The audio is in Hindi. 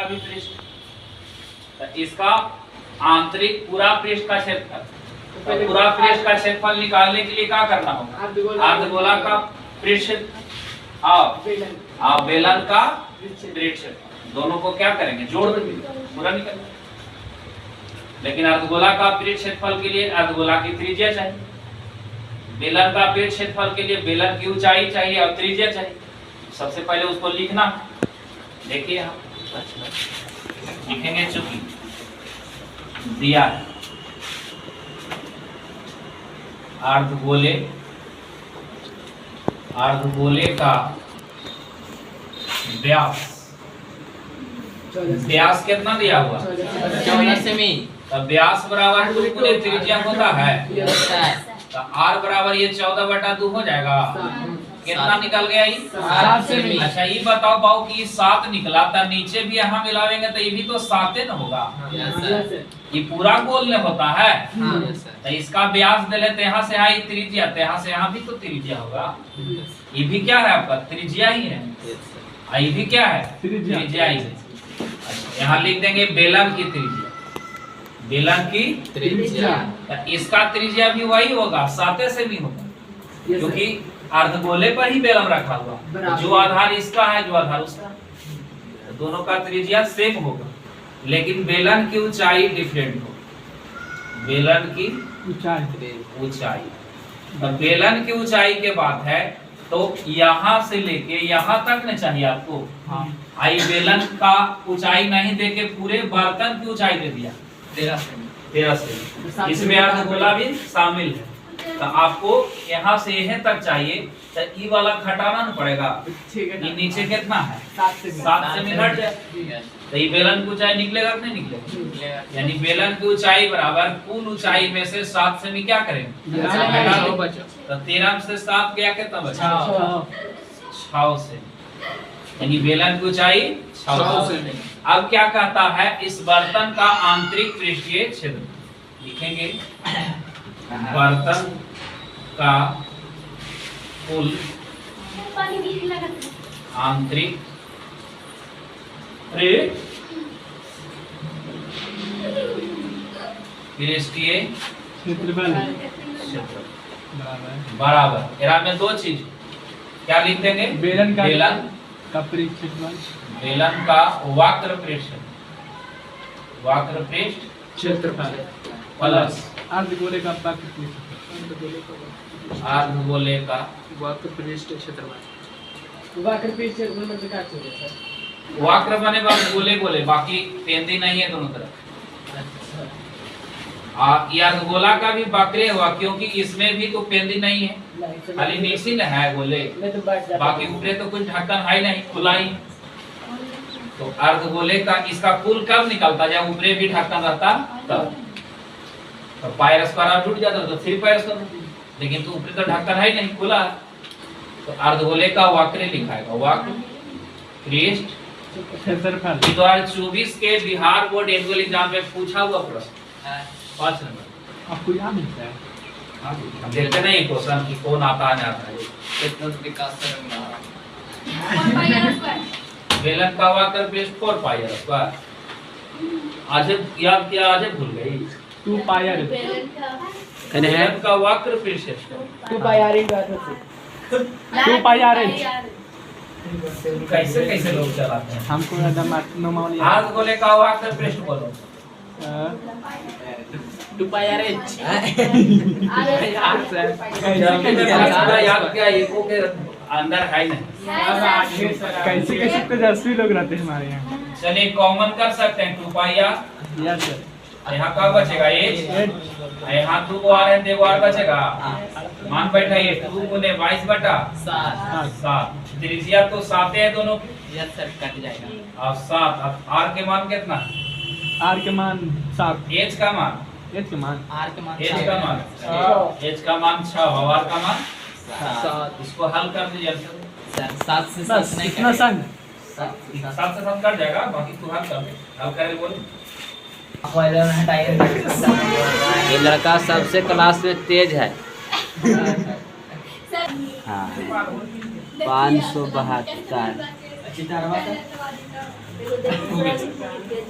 का भी पृष्ठ। तो इसका आंतरिक पूरा पृष्ठ का क्षेत्रफल, तो पूरा पृष्ठ का क्षेत्रफल निकालने के लिए क्या करना होगा? अर्धगोला का पृष्ठ और बेलन का पृष्ठ, दोनों को क्या करेंगे? जोड़ देंगे, पूरा निकल। लेकिन अर्धगोला का पृष्ठ क्षेत्रफल के लिए अर्धगोला की त्रिज्या चाहिए, बेलन का पृष्ठ क्षेत्रफल के लिए बेलन की ऊंचाई चाहिए और त्रिज्या चाहिए। सबसे पहले उसको लिखना, देखिए हम लिखेंगे, चूंकि दिया है अर्धगोले का व्यास कितना दिया हुआ? 14 सेमी। तो व्यास बराबर 2 गुने त्रिज्या होता है, तो r बराबर ये 14/2 हो जाएगा। कितना निकल गया? 7 सेमी। अच्छा ये बताओ बाबू कि 7 निकला, तो नीचे भी यहाँ मिलावेंगे तो ये भी तो 7 न होगा। ये पूरा गोल में होता है, तो इसका व्यास दे लेते, यहाँ से यहाँ त्रिज्या, तो यहाँ से यहाँ भी तो त्रिज्या होगा। ये भी क्या है आपका? त्रिज्या ही है। ये भी क्या है? त्रिज्या ही है। यहाँ लिख देंगे बेलन की त्रिज्या, बेलन की त्रिज्या। इसका त्रिज्या भी वही होगा, 7 सेमी होगा, क्योंकि अर्धगोले पर ही बेलन रखा हुआ। जो आधार इसका है, जो आधार उसका, दोनों का त्रिज्या सेम होगा, लेकिन बेलन की ऊंचाई डिफरेंट होगी। बेलन की ऊंचाई, तो बेलन की ऊंचाई के बात है, तो यहाँ से लेके यहाँ तक न चाहिए आपको। आई बेलन का ऊंचाई नहीं देके पूरे बर्तन की ऊंचाई दे दिया 13 सेमी। इसमें अर्धगोला भी शामिल है, तो आपको यहाँ से यहाँ तक चाहिए, तो ई वाला घटाना न पड़ेगा। ये नीचे कितना है? 7 सेमी घट जाए, तो ये बेलन की ऊंचाई निकलेगा कि नहीं निकलेगा? यानी बेलन की ऊंचाई बराबर कुल ऊंचाई में से 7 सेमी क्या करेंगे? तो 13 से 7 गया, कितना बचा? 6 सेमी। यानी बेलन की ऊंचाई 6 सेमी। अब क्या कहता है? इस बर्तन का आंतरिक पृष्ठीय क्षेत्र लिखेंगे, बर्तन का कुल आंतरिक पृष्ठीय क्षेत्रफल बराबर। इरा में 2 चीज क्या लिख देंगे? बेलन का पृष्ठ, बेलन का वक्र पृष्ठ क्षेत्रफल प्लस अर्धगोले का वक्र पृष्ठ, अर्धगोले का वक्र पृष्ठ क्षेत्रफल। वक्र बने गोले गोले, बाकी पेंदी नहीं है दोनों तरफ। ये अर्धगोला का भी वक्र हुआ, क्योंकि इसमें भी तो पेंदी नहीं है, खाली नीचे है गोले, बाकी ऊपरे तो कुछ ढक्कन है नहीं, खुला ही। तो अर्धगोले का इसका कुल कब निकलता? जब ऊपरे भी ढक्कन रहता तब। तो पायर स्क्वायर टूट जाता तो 3 पायर स्क्वायर, लेकिन तो ऊपरे तो ढक्कन है नहीं, खुला। तो अर्धगोले का वक्र लिखाएगा, वक्र पृष्ठ क्षेत्रफल। 2024 के बिहार बोर्ड एनुअल एग्जाम में पूछा हुआ प्रश्न 5 नंबर, आपको याद है? हम देखते नहीं क्वेश्चन की कौन आता है आता है। बेलन का वक्र पृष्ठ 4 पाई स्क्वायर। आज याद किया, आज भूल गई। 2 पाई बेलन का वक्र पृष्ठ 2 पाई 2 पाई कैसे कैसे लोग चलाते हैं? हमको नॉर्मली अर्धगोले का वक्र पृष्ठ बोलो। 2 पाई याद किया, एको के अंदर है नहीं। कैसे कैसे तेजस्वी लोग रहते हैं हमारे यहाँ। चलिए कॉमन कर सकते हैं 2 पाई। Yes sir. यहाँ क्या बचेगा? यहाँ 2 और है, 2 और बचेगा। मान बैठाइए 2 गुने 22/7। त्रिज्या तो 7 है दोनों। यस सर, कट जाएगा। और 7, अब r के मान कितना? r के मान 7, h का मान h के मान r के मान 6 और r का मान 7। इसको हल कर दीजिए सर। 7 से 7 नहीं कितना संग? 7 से 7 कट जाएगा, बाकी तू हल कर दे। हल करे बोल। ये लड़का सबसे क्लास में तेज है। हाँ 572 2 बेच सकते हैं।